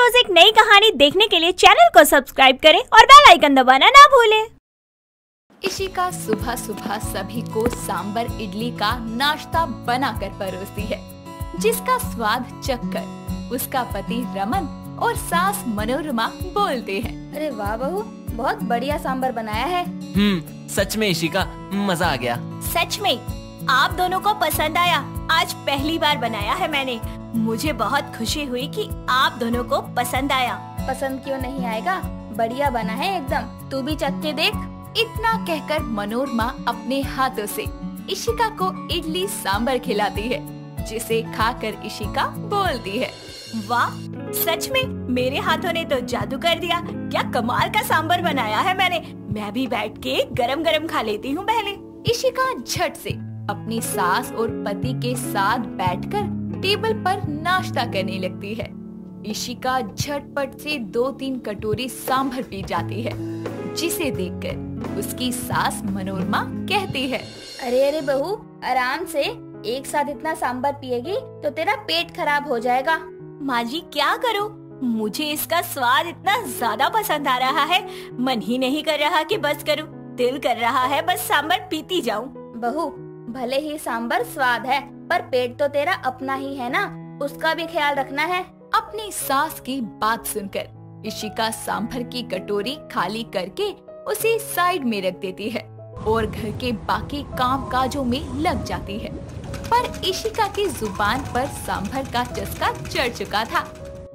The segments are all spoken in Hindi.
रोज एक नई कहानी देखने के लिए चैनल को सब्सक्राइब करें और बेल आइकन दबाना ना भूलें। इशिका सुबह सुबह सभी को सांबर इडली का नाश्ता बनाकर परोसती है, जिसका स्वाद चखकर उसका पति रमन और सास मनोरमा बोलते हैं, अरे वाह बहू, बहुत बढ़िया सांबर बनाया है। सच में इशिका, मजा आ गया। सच में आप दोनों को पसंद आया। आज पहली बार बनाया है मैंने। मुझे बहुत खुशी हुई कि आप दोनों को पसंद आया। पसंद क्यों नहीं आएगा, बढ़िया बना है एकदम। तू भी चख के देख। इतना कहकर मनोरमा अपने हाथों से इशिका को इडली सांबर खिलाती है, जिसे खाकर इशिका बोलती है, वाह, सच में मेरे हाथों ने तो जादू कर दिया। क्या कमाल का सांबर बनाया है मैंने। मैं भी बैठ के गरम गरम खा लेती हूँ पहले। इशिका झट से अपनी सास और पति के साथ बैठकर टेबल पर नाश्ता करने लगती है। इशिका झटपट से 2-3 कटोरी सांभर पी जाती है, जिसे देखकर उसकी सास मनोरमा कहती है, अरे अरे बहू, आराम से। एक साथ इतना सांबर पिएगी तो तेरा पेट खराब हो जाएगा। माँ जी क्या करूँ, मुझे इसका स्वाद इतना ज्यादा पसंद आ रहा है, मन ही नहीं कर रहा कि बस करूँ। दिल कर रहा है बस सांबर पीती जाऊँ। बहू, भले ही सांबर स्वाद है, पर पेट तो तेरा अपना ही है ना, उसका भी ख्याल रखना है। अपनी सास की बात सुनकर इशिका सांभर की कटोरी खाली करके उसे साइड में रख देती है और घर के बाकी काम काजों में लग जाती है। पर इशिका की जुबान पर सांभर का चस्का चढ़ चुका था,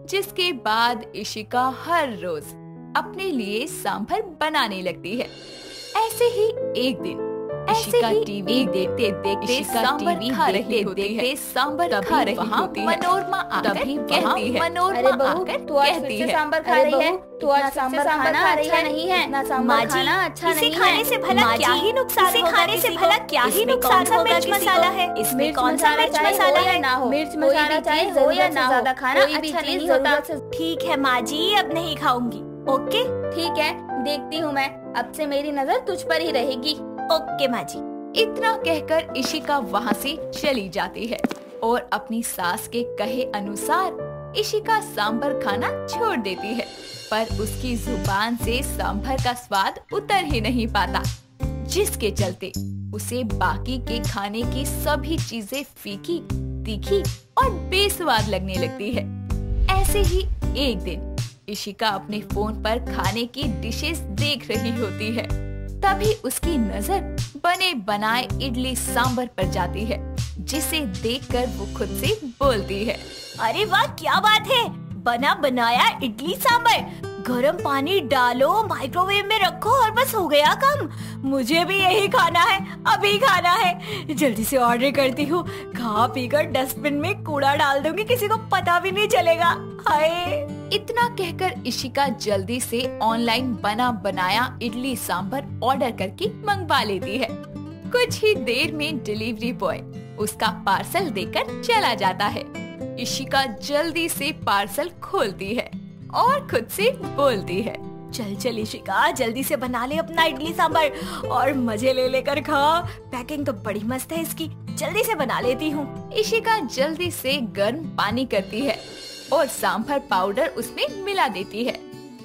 जिसके बाद इशिका हर रोज अपने लिए सांभर बनाने लगती है। ऐसे ही एक दिन इशिका टीवी देखते देखते सांभर खा रही होती है। सांभर खा रही होती है। मनोरमा आकर कहती है, अरे बहू, तू आज फिर से सांभर खा रही है। तू आज सांभर खाना अच्छा नहीं है। ना सांभर खाना अच्छा नहीं है। खाने से भला क्या ही नुकसान होगा, खाने से भला क्या ही नुकसान होगा। मिर्च मसाला है, इसमें कौन सा मिर्च मसाला है? ना हो मिर्च मसाला चाहे हो या ना, ज्यादा खाना अच्छा नहीं होता। ठीक है माँ जी, अब नहीं खाऊंगी। ओके ठीक है, देखती हूँ मैं। अब से मेरी नजर तुझ पर ही रहेगी। ओके माँ जी। इतना कहकर इशिका वहाँ से चली जाती है और अपनी सास के कहे अनुसार इशिका सांभर खाना छोड़ देती है। पर उसकी जुबान से सांभर का स्वाद उतर ही नहीं पाता, जिसके चलते उसे बाकी के खाने की सभी चीजें फीकी, तीखी और बेस्वाद लगने लगती है। ऐसे ही एक दिन इशिका अपने फोन पर खाने की डिशेस देख रही होती है। तभी उसकी नजर बने बनाए इडली सांबर पर जाती है, जिसे देखकर वो खुद से बोलती है, अरे वाह, क्या बात है, बना बनाया इडली सांबर। गरम पानी डालो, माइक्रोवेव में रखो और बस हो गया काम। मुझे भी यही खाना है, अभी खाना है। जल्दी से ऑर्डर करती हूँ। खा पीकर डस्टबिन में कूड़ा डाल दूंगी, किसी को पता भी नहीं चलेगा। हाय। इतना कहकर इशिका जल्दी से ऑनलाइन बना बनाया इडली सांबर ऑर्डर करके मंगवा लेती है। कुछ ही देर में डिलीवरी बॉय उसका पार्सल देकर चला जाता है। इशिका जल्दी से पार्सल खोलती है और खुद से बोलती है, चल चल इशिका, जल्दी से बना ले अपना इडली सांबर और मजे ले लेकर खा। पैकिंग तो बड़ी मस्त है इसकी, जल्दी से बना लेती हूँ। इशिका जल्दी से गर्म पानी करती है और सांभर पाउडर उसमें मिला देती है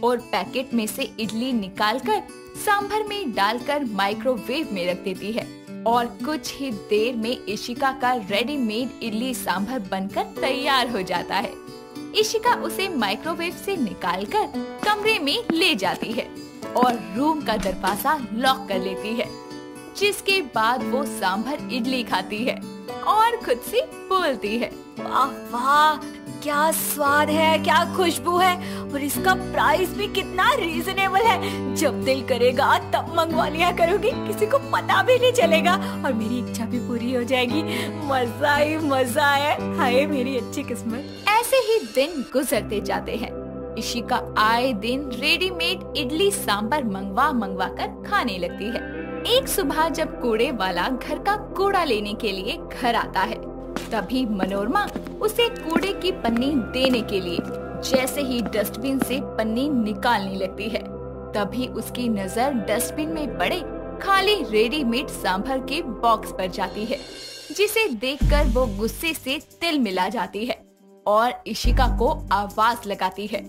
और पैकेट में से इडली निकालकर सांभर में डालकर माइक्रोवेव में रख देती है। और कुछ ही देर में इशिका का रेडीमेड इडली सांभर बनकर तैयार हो जाता है। इशिका उसे माइक्रोवेव से निकालकर कमरे में ले जाती है और रूम का दरवाजा लॉक कर लेती है, जिसके बाद वो सांभर इडली खाती है और खुद से बोलती है, वाह वाह, क्या स्वाद है, क्या खुशबू है, और इसका प्राइस भी कितना रीजनेबल है। जब दिल करेगा तब मंगवा लिया करूंगी, किसी को पता भी नहीं चलेगा और मेरी इच्छा भी पूरी हो जाएगी। मजा ही मजा है। हाय मेरी अच्छी किस्मत। ऐसे ही दिन गुजरते जाते हैं। इशिका आए दिन रेडीमेड इडली सांबर मंगवा कर खाने लगती है। एक सुबह जब कूड़े वाला घर का कूड़ा लेने के लिए घर आता है, तभी मनोरमा उसे कूड़े की पन्नी देने के लिए जैसे ही डस्टबिन से पन्नी निकालने लगती है, तभी उसकी नजर डस्टबिन में पड़े खाली रेडीमेड सांभर के बॉक्स पर जाती है, जिसे देखकर वो गुस्से से तिल मिला जाती है और इशिका को आवाज लगाती है।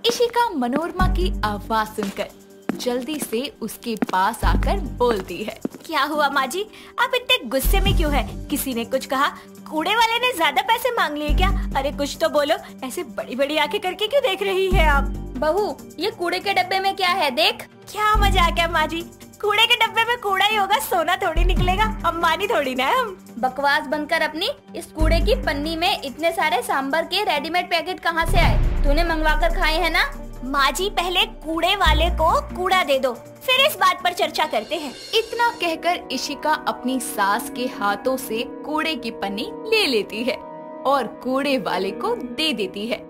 इशिका मनोरमा की आवाज सुनकर जल्दी से उसके पास आकर बोलती है, क्या हुआ माँ जी, आप इतने गुस्से में क्यों हैं? किसी ने कुछ कहा? कूड़े वाले ने ज्यादा पैसे मांग लिए क्या? अरे कुछ तो बोलो, ऐसे बड़ी बड़ी आंखें करके क्यों देख रही है आप? बहू, ये कूड़े के डब्बे में क्या है देख। क्या मजाक है माँ जी, कूड़े के डब्बे में कूड़ा ही होगा, सोना थोड़ी निकलेगा, अंबानी थोड़ी ना है हम। बकवास बनकर अपनी। इस कूड़े की पन्नी में इतने सारे सांबर के रेडीमेड पैकेट कहाँ से आए? तूने मंगवा कर खाए हैं ना? माँ जी, पहले कूड़े वाले को कूड़ा दे दो, फिर इस बात पर चर्चा करते हैं। इतना कहकर इशिका अपनी सास के हाथों से कूड़े की पन्नी ले लेती है और कूड़े वाले को दे देती है,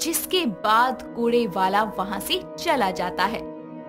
जिसके बाद कूड़े वाला वहाँ से चला जाता है।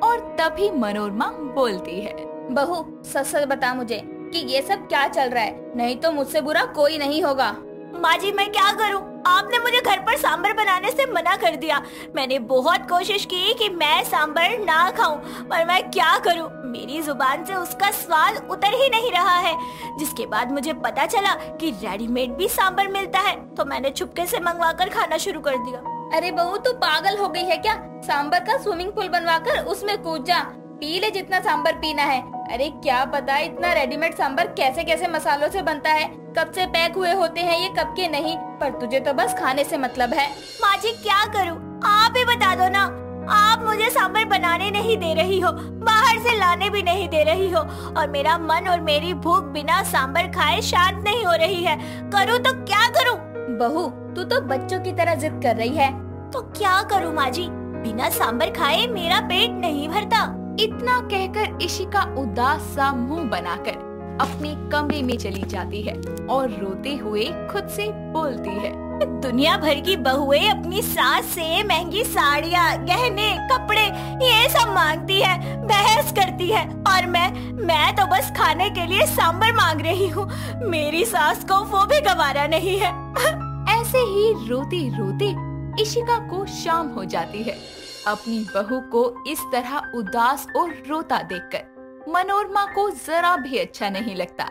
और तभी मनोरमा बोलती है, बहू सच सच बता मुझे कि ये सब क्या चल रहा है, नहीं तो मुझसे बुरा कोई नहीं होगा। माँ जी, मैं क्या करूँ? आपने मुझे घर पर सांबर बनाने से मना कर दिया। मैंने बहुत कोशिश की कि मैं सांबर ना खाऊं, पर मैं क्या करूँ, मेरी जुबान से उसका स्वाद उतर ही नहीं रहा है। जिसके बाद मुझे पता चला कि रेडीमेड भी सांबर मिलता है, तो मैंने चुपके से मंगवा कर खाना शुरू कर दिया। अरे बहू, तू पागल हो गई है क्या? सांबर का स्विमिंग पूल बनवाकर उसमें कूद जा, पी ले जितना सांबर पीना है। अरे क्या पता इतना रेडीमेड सांबर कैसे कैसे मसालों से बनता है, कब से पैक हुए होते हैं ये, कब के नहीं। पर तुझे तो बस खाने से मतलब है। माँ जी, क्या करूँ, आप ही बता दो ना। आप मुझे सांबर बनाने नहीं दे रही हो, बाहर से लाने भी नहीं दे रही हो, और मेरा मन और मेरी भूख बिना सांबर खाए शांत नहीं हो रही है। करूँ तो क्या करूँ? बहू, तू तो बच्चों की तरह जिद कर रही है। तो क्या करूँ माँ जी, बिना सांबर खाए मेरा पेट नहीं भरता। इतना कहकर इशिका उदास सा मुंह बनाकर अपने कमरे में चली जाती है और रोते हुए खुद से बोलती है, दुनिया भर की बहुएं अपनी सास से महंगी साड़ियाँ, गहने, कपड़े ये सब मांगती है, बहस करती है, और मैं तो बस खाने के लिए सांबर मांग रही हूँ। मेरी सास को वो भी गवारा नहीं है। ऐसे ही रोते रोते इशिका को शाम हो जाती है। अपनी बहू को इस तरह उदास और रोता देखकर मनोरमा को जरा भी अच्छा नहीं लगता,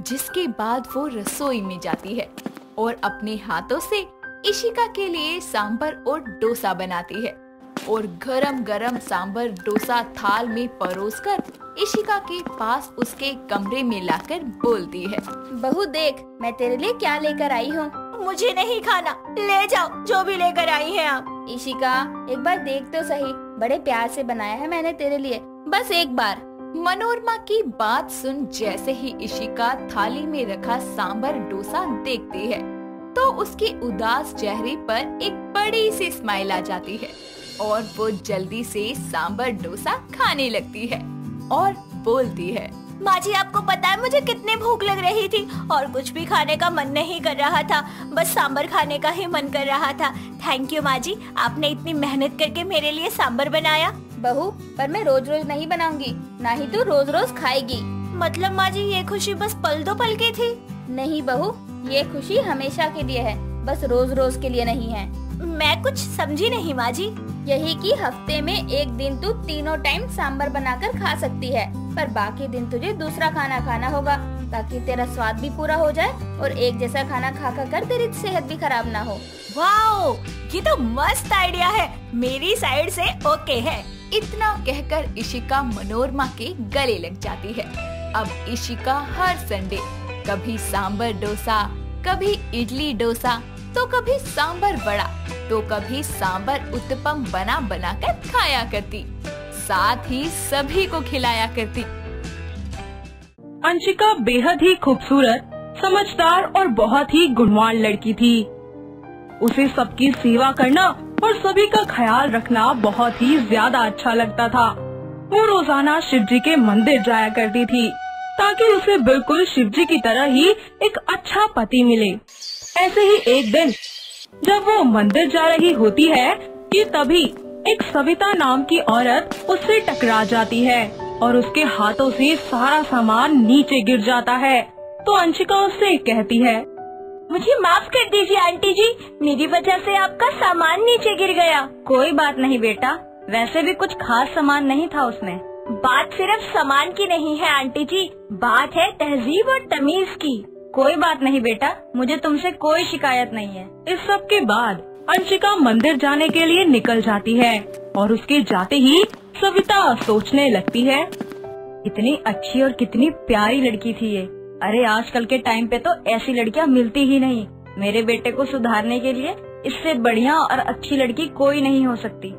जिसके बाद वो रसोई में जाती है और अपने हाथों से इशिका के लिए सांबर और डोसा बनाती है और गरम गरम सांबर डोसा थाल में परोसकर इशिका के पास उसके कमरे में लाकर बोलती है, बहू देख मैं तेरे लिए क्या लेकर आई हूँ। मुझे नहीं खाना, ले जाओ जो भी लेकर आई हैं आप। इशिका एक बार देख तो सही, बड़े प्यार से बनाया है मैंने तेरे लिए, बस एक बार। मनोरमा की बात सुन जैसे ही इशिका थाली में रखा सांबर डोसा देखती है तो उसके उदास चेहरे पर एक बड़ी सी स्माइल आ जाती है और वो जल्दी से सांबर डोसा खाने लगती है और बोलती है, माँ जी आपको पता है मुझे कितनी भूख लग रही थी और कुछ भी खाने का मन नहीं कर रहा था, बस सांबर खाने का ही मन कर रहा था। थैंक यू माँ जी, आपने इतनी मेहनत करके मेरे लिए सांबर बनाया। बहू पर मैं रोज रोज नहीं बनाऊंगी, ना ही तू रोज रोज खाएगी। मतलब माँ जी ये खुशी बस पल दो पल की थी? नहीं बहू, ये खुशी हमेशा के लिए है, बस रोज रोज के लिए नहीं है। मैं कुछ समझी नहीं माँ जी। यही कि हफ्ते में एक दिन तू तीनों टाइम सांबर बनाकर खा सकती है, पर बाकी दिन तुझे दूसरा खाना खाना होगा ताकि तेरा स्वाद भी पूरा हो जाए और एक जैसा खाना खा कर तेरी सेहत भी खराब ना हो। वाओ, ये तो मस्त आइडिया है, मेरी साइड से ओके है। इतना कहकर इशिका मनोरमा के गले लग जाती है। अब इशिका हर संडे कभी सांबर डोसा, कभी इडली डोसा, तो कभी सांबर वड़ा, तो कभी सांबर उत्तपम बना बना कर खाया करती, साथ ही सभी को खिलाया करती। अंशिका बेहद ही खूबसूरत, समझदार और बहुत ही गुणवान लड़की थी। उसे सबकी सेवा करना और सभी का ख्याल रखना बहुत ही ज्यादा अच्छा लगता था। वो रोजाना शिव जी के मंदिर जाया करती थी ताकि उसे बिल्कुल शिव जी की तरह ही एक अच्छा पति मिले। ऐसे ही एक दिन जब वो मंदिर जा रही होती है कि तभी एक सविता नाम की औरत उससे टकरा जाती है और उसके हाथों से सारा सामान नीचे गिर जाता है। तो अंशिका उससे कहती है, मुझे माफ कर दीजिए आंटी जी, मेरी वजह से आपका सामान नीचे गिर गया। कोई बात नहीं बेटा, वैसे भी कुछ खास सामान नहीं था उसमें। बात सिर्फ सामान की नहीं है आंटी जी, बात है तहजीब और तमीज की। कोई बात नहीं बेटा, मुझे तुमसे कोई शिकायत नहीं है। इस सब के बाद अंशिका मंदिर जाने के लिए निकल जाती है और उसके जाते ही सविता सोचने लगती है, इतनी अच्छी और कितनी प्यारी लड़की थी ये। अरे आजकल के टाइम पे तो ऐसी लड़कियां मिलती ही नहीं। मेरे बेटे को सुधारने के लिए इससे बढ़िया और अच्छी लड़की कोई नहीं हो सकती।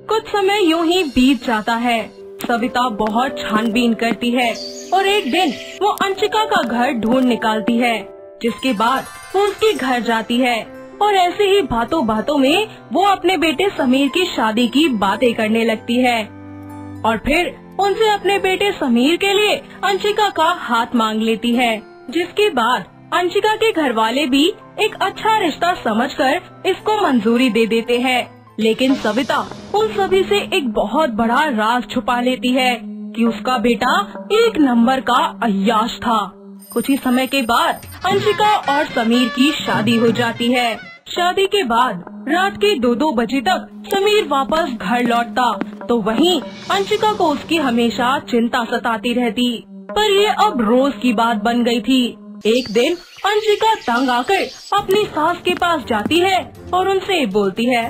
कुछ समय यूं ही बीत जाता है। सविता बहुत छानबीन करती है और एक दिन वो अंशिका का घर ढूंढ निकालती है, जिसके बाद वो उसके घर जाती है और ऐसे ही बातों बातों में वो अपने बेटे समीर की शादी की बातें करने लगती है और फिर उनसे अपने बेटे समीर के लिए अंशिका का हाथ मांग लेती है, जिसके बाद अंशिका के घर वाले भी एक अच्छा रिश्ता समझकर इसको मंजूरी दे देते हैं। लेकिन सविता उन सभी से एक बहुत बड़ा राज छुपा लेती है कि उसका बेटा एक नंबर का अय्याश था। कुछ ही समय के बाद अंशिका और समीर की शादी हो जाती है। शादी के बाद रात के 2-2 बजे तक समीर वापस घर लौटता तो वहीं अंशिका को उसकी हमेशा चिंता सताती रहती, पर ये अब रोज की बात बन गई थी। एक दिन अंशिका तंग आकर अपनी सास के पास जाती है और उनसे बोलती है,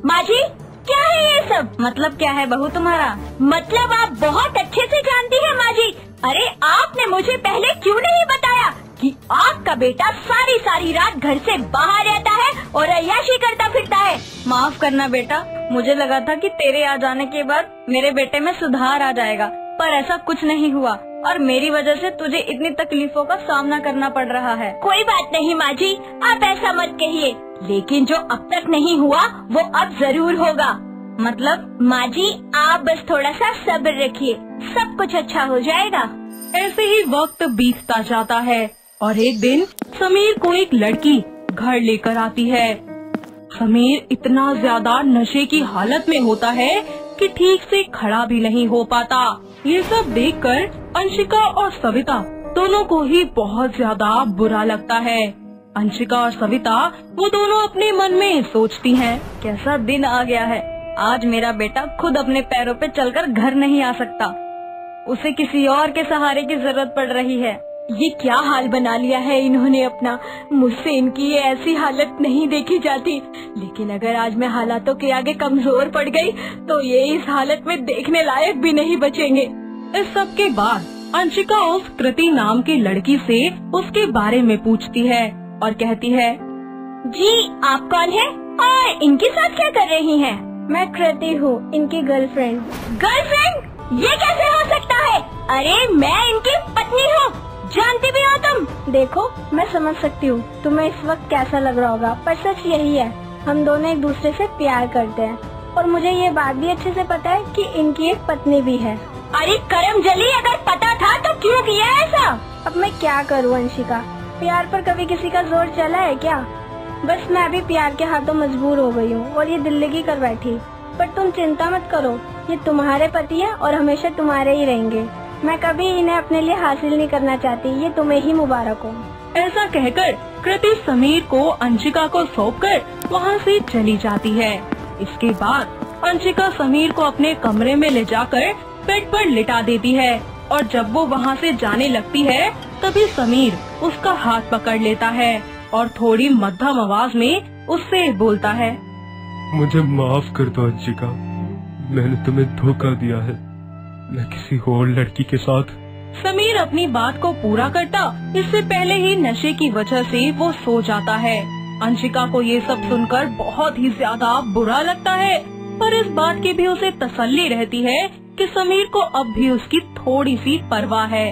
माँ जी क्या है ये सब? मतलब क्या है बहू तुम्हारा? मतलब आप बहुत अच्छे से जानती हैं माँ जी। अरे आपने मुझे पहले क्यों नहीं बताया कि आपका बेटा सारी रात घर से बाहर रहता है और अय्याशी करता फिरता है? माफ करना बेटा, मुझे लगा था कि तेरे आ जाने के बाद मेरे बेटे में सुधार आ जाएगा, पर ऐसा कुछ नहीं हुआ और मेरी वजह से तुझे इतनी तकलीफों का सामना करना पड़ रहा है। कोई बात नहीं माँ जी, आप ऐसा मत कहिए, लेकिन जो अब तक नहीं हुआ वो अब जरूर होगा। मतलब? माँ जी आप बस थोड़ा सा सब्र रखिए, सब कुछ अच्छा हो जाएगा। ऐसे ही वक्त बीतता जाता है और एक दिन समीर को एक लड़की घर लेकर आती है। समीर इतना ज्यादा नशे की हालत में होता है कि ठीक से खड़ा भी नहीं हो पाता। ये सब देखकर अंशिका और सविता दोनों को ही बहुत ज्यादा बुरा लगता है। अंशिका और सविता वो दोनों अपने मन में सोचती हैं, कैसा दिन आ गया है, आज मेरा बेटा खुद अपने पैरों पे चलकर घर नहीं आ सकता, उसे किसी और के सहारे की जरूरत पड़ रही है। ये क्या हाल बना लिया है इन्होंने अपना, मुझसे इनकी ये ऐसी हालत नहीं देखी जाती। लेकिन अगर आज मैं हालातों के आगे कमजोर पड़ गई तो ये इस हालत में देखने लायक भी नहीं बचेंगे। इस सब के बाद अंशिका उस कृति नाम की लड़की से उसके बारे में पूछती है और कहती है, जी आप कौन है और इनके साथ क्या कर रही हैं? मैं कृति हूँ, इनकी गर्लफ्रेंड। गर्लफ्रेंड? ये कैसे हो सकता है? अरे मैं इनकी पत्नी हूँ, जानती भी हो तुम? देखो मैं समझ सकती हूँ तुम्हें इस वक्त कैसा लग रहा होगा, पर सच यही है, हम दोनों एक दूसरे से प्यार करते हैं और मुझे ये बात भी अच्छे से पता है कि इनकी एक पत्नी भी है। अरे करमजली, अगर पता था तो क्यों किया ऐसा? अब मैं क्या करूँ अंशिका, प्यार पर कभी किसी का जोर चला है क्या? बस मैं भी प्यार के हाथों मजबूर हो गई हूँ और ये दिल लगी कर बैठी। पर तुम चिंता मत करो, ये तुम्हारे पति है और हमेशा तुम्हारे ही रहेंगे। मैं कभी इन्हें अपने लिए हासिल नहीं करना चाहती, ये तुम्हें ही मुबारक हो। ऐसा कहकर कृति समीर को अंशिका को सौंपकर वहाँ से चली जाती है। इसके बाद अंशिका समीर को अपने कमरे में ले जाकर बेड पर लिटा देती है और जब वो वहाँ से जाने लगती है तभी समीर उसका हाथ पकड़ लेता है और थोड़ी मध्यम आवाज में उससे बोलता है, मुझे माफ कर दो अंशिका, मैंने तुम्हें धोखा दिया है, मैं किसी और लड़की के साथ। समीर अपनी बात को पूरा करता इससे पहले ही नशे की वजह से वो सो जाता है। अंशिका को ये सब सुनकर बहुत ही ज्यादा बुरा लगता है, पर इस बात की भी उसे तसल्ली रहती है कि समीर को अब भी उसकी थोड़ी सी परवाह है।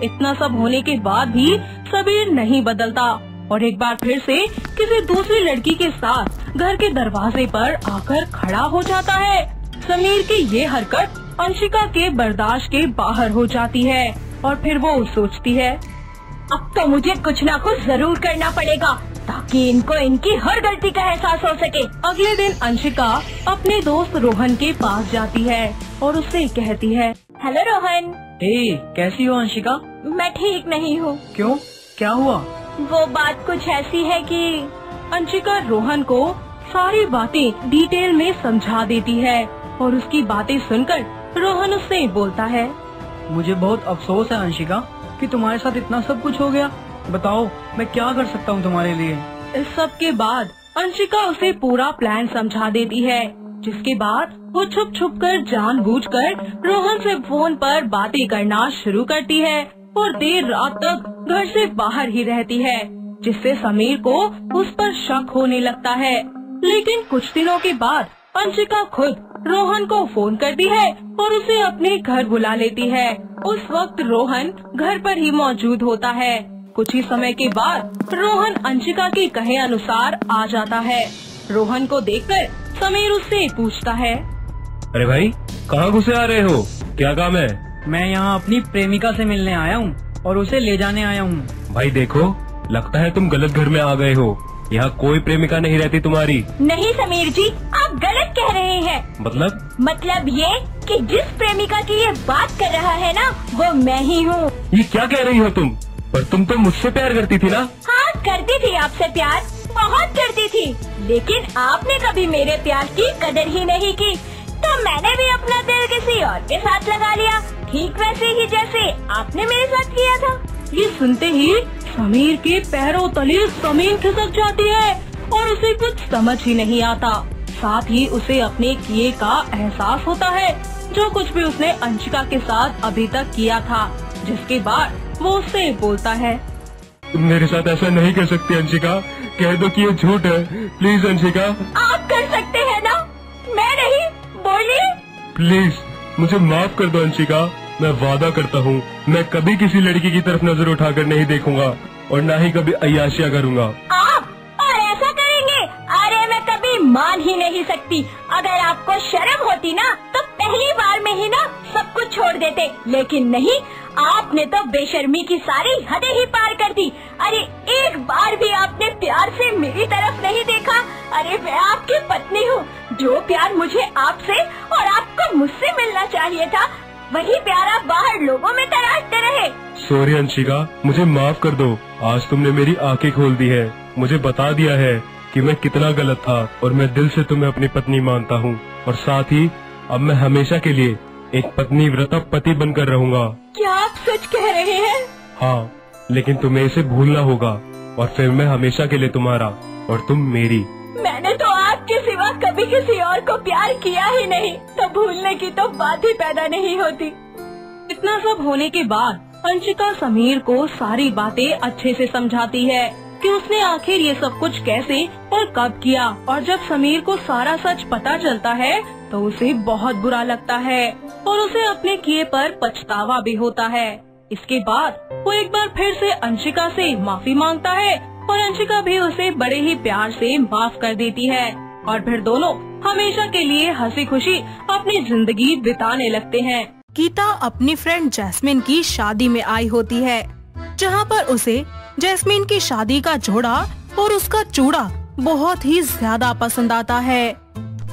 इतना सब होने के बाद भी समीर नहीं बदलता और एक बार फिर से किसी दूसरी लड़की के साथ घर के दरवाजे पर आकर खड़ा हो जाता है। समीर की ये हरकत अंशिका के बर्दाश्त के बाहर हो जाती है और फिर वो सोचती है, अब तो मुझे कुछ ना कुछ जरूर करना पड़ेगा ताकि इनको इनकी हर गलती का एहसास हो सके। अगले दिन अंशिका अपने दोस्त रोहन के पास जाती है और उससे कहती है, हेलो रोहन। कैसी हो अंशिका? मैं ठीक नहीं हूँ। क्यों, क्या हुआ? वो बात कुछ ऐसी है कि अंशिका रोहन को सारी बातें डिटेल में समझा देती है और उसकी बातें सुनकर रोहन उससे बोलता है, मुझे बहुत अफसोस है अंशिका कि तुम्हारे साथ इतना सब कुछ हो गया। बताओ मैं क्या कर सकता हूँ तुम्हारे लिए। इस सब के बाद अंशिका उसे पूरा प्लान समझा देती है, जिसके बाद वो छुप छुप कर जानबूझकर रोहन से फोन पर बातें करना शुरू करती है और देर रात तक घर से बाहर ही रहती है, जिससे समीर को उस पर शक होने लगता है। लेकिन कुछ दिनों के बाद अंशिका खुद रोहन को फोन करती है और उसे अपने घर बुला लेती है। उस वक्त रोहन घर पर ही मौजूद होता है। कुछ ही समय के बाद रोहन अंशिका के कहे अनुसार आ जाता है। रोहन को देखकर समीर उससे पूछता है, अरे भाई कहाँ घुसे आ रहे हो, क्या काम है? मैं यहाँ अपनी प्रेमिका से मिलने आया हूँ और उसे ले जाने आया हूँ। भाई देखो, लगता है तुम गलत घर में आ गए हो। यहाँ कोई प्रेमिका नहीं रहती तुम्हारी। नहीं समीर जी, आप गलत कह रहे हैं। मतलब ये कि जिस प्रेमिका की ये बात कर रहा है ना, वो मैं ही हूँ। ये क्या कह रही हो तुम? पर तुम तो मुझसे प्यार करती थी ना? हाँ करती थी आपसे प्यार, बहुत करती थी, लेकिन आपने कभी मेरे प्यार की कदर ही नहीं की, तो मैंने भी अपना दिल किसी और के साथ लगा लिया, ठीक वैसे ही जैसे आपने मेरे साथ किया था। ये सुनते ही समीर के पैरों तले जमीन खिसक जाती है और उसे कुछ समझ ही नहीं आता। साथ ही उसे अपने किए का एहसास होता है, जो कुछ भी उसने अंशिका के साथ अभी तक किया था। जिसके बाद वो उससे बोलता है, तुम मेरे साथ ऐसा नहीं कर सकती अंशिका, कह दो कि ये झूठ है, प्लीज अंशिका। आप कर सकते हैं ना, मैं नहीं, बोलिए। प्लीज मुझे माफ कर दो अंशिका, मैं वादा करता हूँ मैं कभी किसी लड़की की तरफ नजर उठाकर नहीं देखूंगा और न ही कभी अय्याशियाँ करूँगा। आप और ऐसा करेंगे? अरे मैं कभी मान ही नहीं सकती। अगर आपको शर्म होती ना तो पहली बार में ही ना सब कुछ छोड़ देते, लेकिन नहीं, आपने तो बेशर्मी की सारी हदें ही पार कर दी। अरे एक बार भी आपने प्यार से मेरी तरफ नहीं देखा। अरे मैं आपकी पत्नी हूँ, जो प्यार मुझे आपसे और आपको मुझसे मिलना चाहिए था, वही प्यार आप बाहर लोगों में तराशते रहे। सॉरी अंशिका, मुझे माफ कर दो। आज तुमने मेरी आंखें खोल दी है, मुझे बता दिया है कि मैं कितना गलत था और मैं दिल से तुम्हें अपनी पत्नी मानता हूँ और साथ ही अब मैं हमेशा के लिए एक पत्नी व्रता पति बनकर रहूँगा। क्या आप सच कह रहे हैं? हाँ, लेकिन तुम्हें इसे भूलना होगा और फिर मैं हमेशा के लिए तुम्हारा और तुम मेरी। मैंने तो आपके सिवा कभी किसी और को प्यार किया ही नहीं, तो भूलने की तो बात ही पैदा नहीं होती। इतना सब होने के बाद अंशिका समीर को सारी बातें अच्छे से समझाती है कि उसने आखिर ये सब कुछ कैसे और कब किया, और जब समीर को सारा सच पता चलता है तो उसे बहुत बुरा लगता है और उसे अपने किए पर पछतावा भी होता है। इसके बाद वो एक बार फिर से अंशिका से माफी मांगता है और अंशिका भी उसे बड़े ही प्यार से माफ कर देती है और फिर दोनों हमेशा के लिए हंसी खुशी अपनी जिंदगी बिताने लगते हैं। गीता अपनी फ्रेंड जैस्मिन की शादी में आई होती है, जहाँ पर उसे जैस्मिन की शादी का जोड़ा और उसका चूड़ा बहुत ही ज्यादा पसंद आता है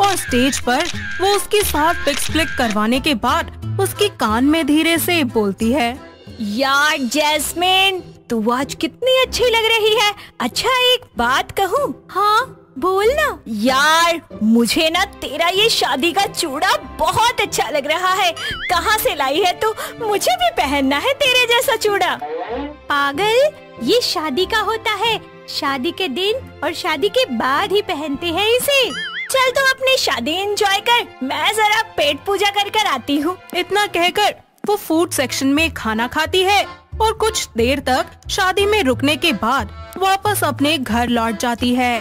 और स्टेज पर वो उसके साथ पिक्स क्लिक करवाने के बाद उसके कान में धीरे से बोलती है, यार जैस्मिन, तू आज कितनी अच्छी लग रही है। अच्छा एक बात कहूँ? हाँ बोल ना। यार मुझे ना तेरा ये शादी का चूड़ा बहुत अच्छा लग रहा है। कहाँ से लाई है तू? मुझे भी पहनना है तेरे जैसा चूड़ा। पागल, ये शादी का होता है, शादी के दिन और शादी के बाद ही पहनते हैं इसे। चल तो अपनी शादी एंजॉय कर, मैं जरा पेट पूजा कर कर आती हूँ। इतना कहकर वो फूड सेक्शन में खाना खाती है और कुछ देर तक शादी में रुकने के बाद वापस अपने घर लौट जाती है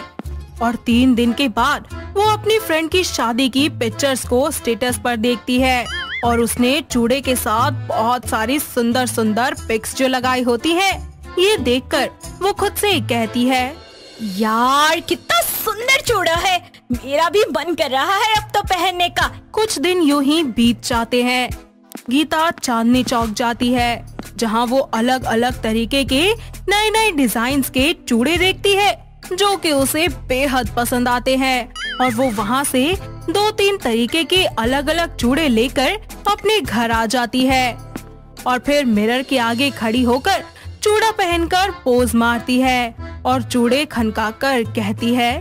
और 3 दिन के बाद वो अपनी फ्रेंड की शादी की पिक्चर्स को स्टेटस पर देखती है और उसने चूड़े के साथ बहुत सारी सुंदर सुंदर पिक्स जो लगाई होती है, ये देखकर वो खुद से कहती है, यार कितना सुंदर चूड़ा है, मेरा भी मन कर रहा है अब तो पहनने का। कुछ दिन यूं ही बीत जाते हैं। गीता चांदनी चौक जाती है, जहां वो अलग अलग तरीके के नए नए डिजाइन्स के चूड़े देखती है जो कि उसे बेहद पसंद आते हैं और वो वहां से 2-3 तरीके के अलग अलग चूड़े लेकर अपने घर आ जाती है और फिर मिरर के आगे खड़ी होकर चूड़ा पहनकर पोज मारती है और चूड़े खनकाकर कहती है,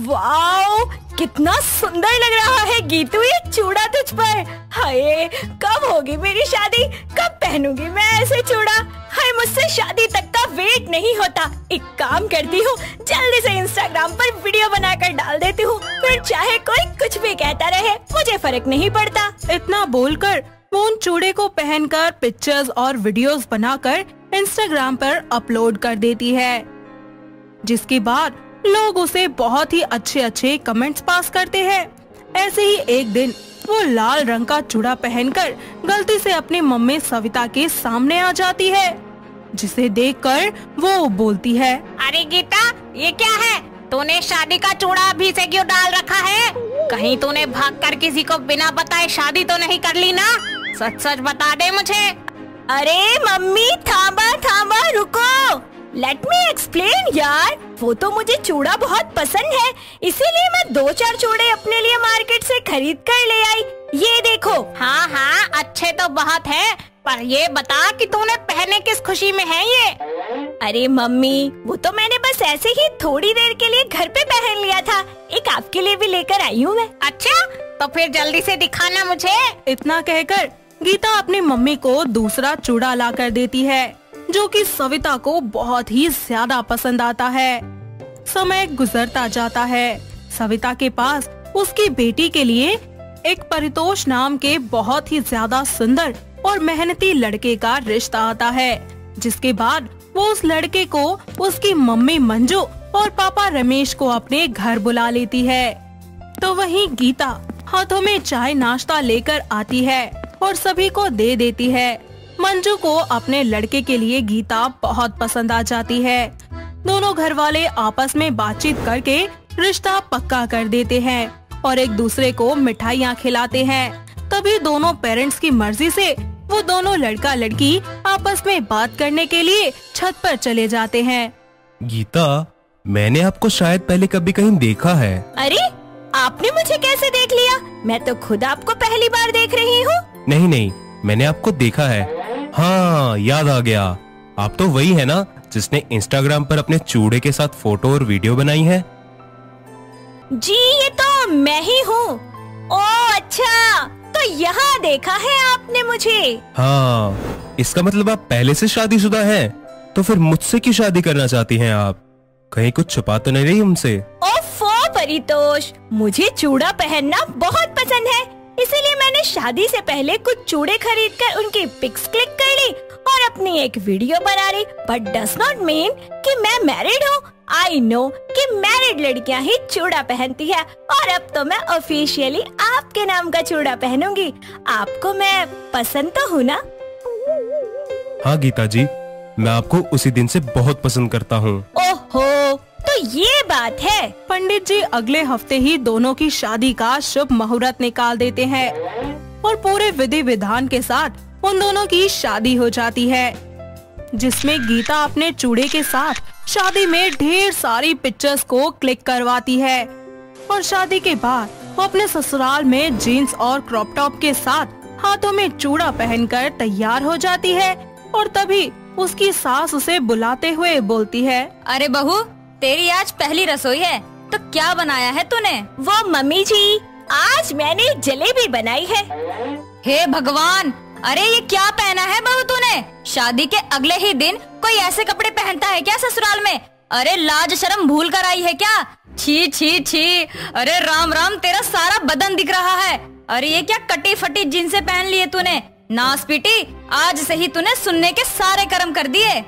वाओ कितना सुंदर लग रहा है गीतू ये चूड़ा तुझ पर। हाय कब होगी मेरी शादी, कब पहनूंगी मैं ऐसे चूड़ा। हाय मुझसे शादी तक का वेट नहीं होता। एक काम करती हूँ, जल्दी से इंस्टाग्राम पर वीडियो बनाकर डाल देती हूँ, फिर चाहे कोई कुछ भी कहता रहे, मुझे फर्क नहीं पड़ता। इतना बोलकर वो उन चूड़े को पहनकर पिक्चर्स और वीडियोस बनाकर इंस्टाग्राम पर अपलोड कर देती है, जिसके बाद लोग उसे बहुत ही अच्छे अच्छे कमेंट्स पास करते हैं। ऐसे ही एक दिन वो लाल रंग का चूड़ा पहनकर गलती से अपनी मम्मी सविता के सामने आ जाती है, जिसे देखकर वो बोलती है, अरे गीता, ये क्या है? तूने शादी का चूड़ा अभी से क्यों डाल रखा है? कहीं तूने भागकर किसी को बिना बताए शादी तो नहीं कर ली ना? सच सच बता दे मुझे। अरे मम्मी, थांबा रुको, लेट मी एक्सप्लेन यार। वो तो मुझे चूड़ा बहुत पसंद है, इसीलिए मैं 2-4 चूड़े अपने लिए मार्केट से खरीद कर ले आई। ये देखो। हाँ, अच्छे तो बहुत है, पर ये बता कि तूने पहने किस खुशी में है ये? अरे मम्मी, वो तो मैंने बस ऐसे ही थोड़ी देर के लिए घर पे पहन लिया था। एक आपके लिए भी लेकर आई हूँ मैं। अच्छा, तो फिर जल्दी से दिखाना मुझे। इतना कहकर गीता अपनी मम्मी को दूसरा चूड़ा ला कर देती है, जो कि सविता को बहुत ही ज्यादा पसंद आता है। समय गुजरता जाता है। सविता के पास उसकी बेटी के लिए एक परितोष नाम के बहुत ही ज्यादा सुंदर और मेहनती लड़के का रिश्ता आता है, जिसके बाद वो उस लड़के को उसकी मम्मी मंजू और पापा रमेश को अपने घर बुला लेती है। तो वहीं गीता हाथों में चाय नाश्ता लेकर आती है और सभी को दे देती है। मंजू को अपने लड़के के लिए गीता बहुत पसंद आ जाती है। दोनों घर वाले आपस में बातचीत करके रिश्ता पक्का कर देते हैं और एक दूसरे को मिठाइयाँ खिलाते हैं। तभी दोनों पेरेंट्स की मर्जी से वो दोनों लड़का लड़की आपस में बात करने के लिए छत पर चले जाते हैं। गीता, मैंने आपको शायद पहले कभी कहीं देखा है। अरे, आपने मुझे कैसे देख लिया? मैं तो खुद आपको पहली बार देख रही हूँ। नहीं, मैंने आपको देखा है। हाँ, याद आ गया। आप तो वही है ना जिसने इंस्टाग्राम पर अपने चूड़े के साथ फोटो और वीडियो बनाई है? जी, ये तो मैं ही हूँ। ओह अच्छा, तो यहाँ देखा है आपने मुझे। हाँ, इसका मतलब आप पहले से शादीशुदा हैं। तो फिर मुझसे क्यों शादी करना चाहती हैं आप? कहीं कुछ छुपा तो नहीं रही हमसे? ओफो परितोष, मुझे चूड़ा पहनना बहुत पसंद है, इसीलिए मैंने शादी से पहले कुछ चूड़े खरीद कर उनकी पिक्स क्लिक कर ली और अपनी एक वीडियो बना ली। बट डज नॉट मीन कि मैं मैरिड हूँ। आई नो कि मैरिड लड़कियाँ ही चूड़ा पहनती है, और अब तो मैं ऑफिशियली आपके नाम का चूड़ा पहनूंगी। आपको मैं पसंद तो हूँ ना? हाँ गीता जी, मैं आपको उसी दिन से बहुत पसंद करता हूँ। ओहो, तो ये बात है। पंडित जी अगले हफ्ते ही दोनों की शादी का शुभ मुहूर्त निकाल देते हैं और पूरे विधि विधान के साथ उन दोनों की शादी हो जाती है, जिसमें गीता अपने चूड़े के साथ शादी में ढेर सारी पिक्चर्स को क्लिक करवाती है और शादी के बाद वो अपने ससुराल में जीन्स और क्रॉप टॉप के साथ हाथों में चूड़ा पहनकर तैयार हो जाती है। और तभी उसकी सास उसे बुलाते हुए बोलती है, अरे बहू, तेरी आज पहली रसोई है, तो क्या बनाया है तूने? वो मम्मी जी, आज मैंने जलेबी बनाई है। हे भगवान, अरे ये क्या पहना है बहू तूने? शादी के अगले ही दिन कोई ऐसे कपड़े पहनता है क्या ससुराल में? अरे लाज शर्म भूल कर आई है क्या? छी छी छी, अरे राम राम, तेरा सारा बदन दिख रहा है। अरे ये क्या कटी फटी जींसें पहन ली है तूने? नास पीटी, आज से ही तूने सुनने के सारे कर्म कर दिए।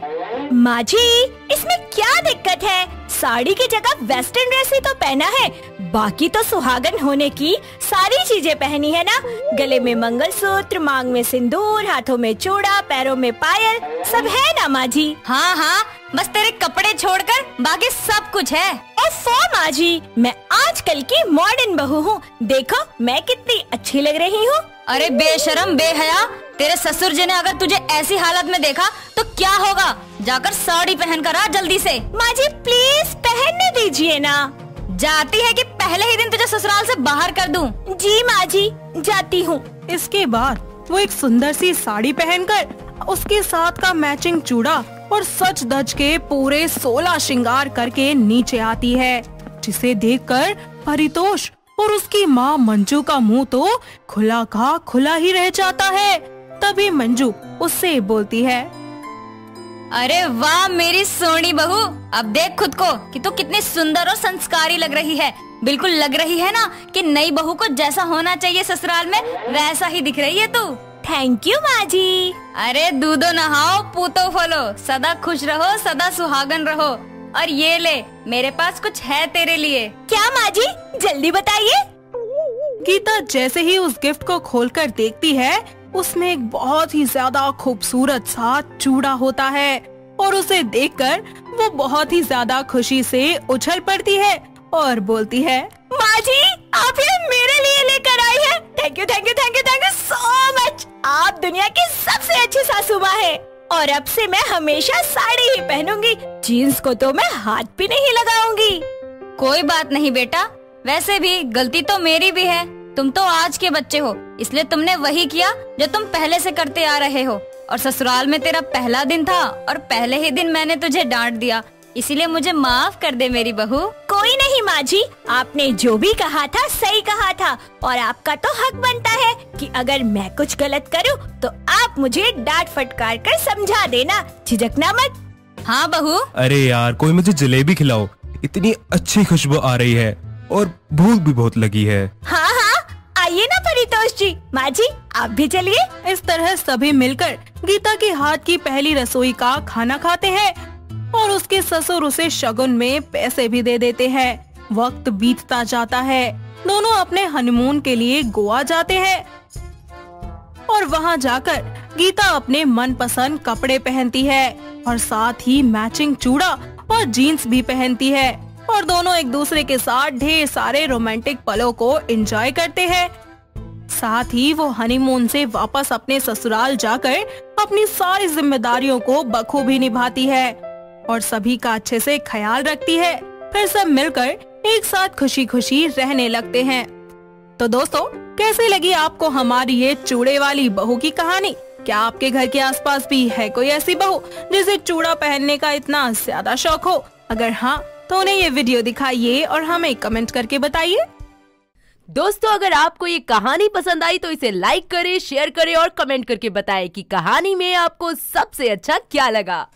माँ जी, इसमें क्या दिक्कत है? साड़ी की जगह वेस्टर्न ड्रेस ही तो पहना है, बाकी तो सुहागन होने की सारी चीजें पहनी है ना। गले में मंगलसूत्र, मांग में सिंदूर, हाथों में चूड़ा, पैरों में पायल, सब है ना माँ जी? हाँ हाँ, बस तेरे कपड़े छोड़कर बाकी सब कुछ है। ओफो माँ जी, मैं आजकल की मॉडर्न बहू हूँ, देखो मैं कितनी अच्छी लग रही हूँ। अरे बेशरम बेहया, तेरे ससुर जी ने अगर तुझे ऐसी हालत में देखा तो क्या होगा? जाकर साड़ी पहन कर आ जल्दी से। माँ जी प्लीज पहनने दीजिए ना। जाती है कि पहले ही दिन तुझे ससुराल से बाहर कर दूं? जी माँ जी, जाती हूँ। इसके बाद वो एक सुंदर सी साड़ी पहनकर उसके साथ का मैचिंग चूड़ा और सच धज के पूरे 16 श्रृंगार करके नीचे आती है, जिसे देखकर परितोष और उसकी माँ मंजू का मुंह तो खुला का खुला ही रह जाता है। तभी मंजू उससे बोलती है, अरे वाह मेरी सोनी बहू, अब देख खुद को कि तू कितनी सुंदर और संस्कारी लग रही है। बिल्कुल लग रही है ना कि नई बहू को जैसा होना चाहिए ससुराल में वैसा ही दिख रही है तू। थैंक यू माँ जी। अरे दूधो नहाओ पूतो फलो, सदा खुश रहो सदा सुहागन रहो। और ये ले, मेरे पास कुछ है तेरे लिए। क्या माँ जी, जल्दी बताइए। गीता जैसे ही उस गिफ्ट को खोलकर देखती है, उसमें एक बहुत ही ज्यादा खूबसूरत सा चूड़ा होता है और उसे देखकर वो बहुत ही ज्यादा खुशी से उछल पड़ती है और बोलती है, माँ जी आप ये मेरे लिए लेकर आई है। Thank you thank you thank you thank you so much. आप दुनिया की सबसे अच्छी सासू माँ है और अब से मैं हमेशा साड़ी ही पहनूंगी। जीन्स को तो मैं हाथ भी नहीं लगाऊंगी। कोई बात नहीं बेटा, वैसे भी गलती तो मेरी भी है। तुम तो आज के बच्चे हो, इसलिए तुमने वही किया जो तुम पहले से करते आ रहे हो। और ससुराल में तेरा पहला दिन था और पहले ही दिन मैंने तुझे डांट दिया, इसीलिए मुझे माफ कर दे मेरी बहू। कोई नहीं माँ जी, आपने जो भी कहा था सही कहा था और आपका तो हक बनता है कि अगर मैं कुछ गलत करूँ तो आप मुझे डांट फटकार कर समझा देना, झिझकना मत। हाँ बहू। अरे यार कोई मुझे जलेबी खिलाओ, इतनी अच्छी खुशबू आ रही है और भूख भी बहुत लगी है। हाँ आइए ना परितोष जी। माँ जी आप भी चलिए। इस तरह सभी मिलकर गीता के हाथ की पहली रसोई का खाना खाते हैं और उसके ससुर उसे शगुन में पैसे भी दे देते हैं। वक्त बीतता जाता है, दोनों अपने हनीमून के लिए गोवा जाते हैं और वहाँ जाकर गीता अपने मनपसंद कपड़े पहनती है और साथ ही मैचिंग चूड़ा और जीन्स भी पहनती है और दोनों एक दूसरे के साथ ढेर सारे रोमांटिक पलों को एंजॉय करते हैं। साथ ही वो हनीमून से वापस अपने ससुराल जाकर अपनी सारी जिम्मेदारियों को बखूबी निभाती है और सभी का अच्छे से ख्याल रखती है। फिर सब मिलकर एक साथ खुशी खुशी रहने लगते हैं। तो दोस्तों, कैसी लगी आपको हमारी ये चूड़े वाली बहू की कहानी? क्या आपके घर के आसपास भी है कोई ऐसी बहू जिसे चूड़ा पहनने का इतना ज्यादा शौक हो? अगर हाँ तो उन्हें ये वीडियो दिखाइए और हमें कमेंट करके बताइए। दोस्तों, अगर आपको ये कहानी पसंद आई तो इसे लाइक करें, शेयर करें और कमेंट करके बताएं कि कहानी में आपको सबसे अच्छा क्या लगा।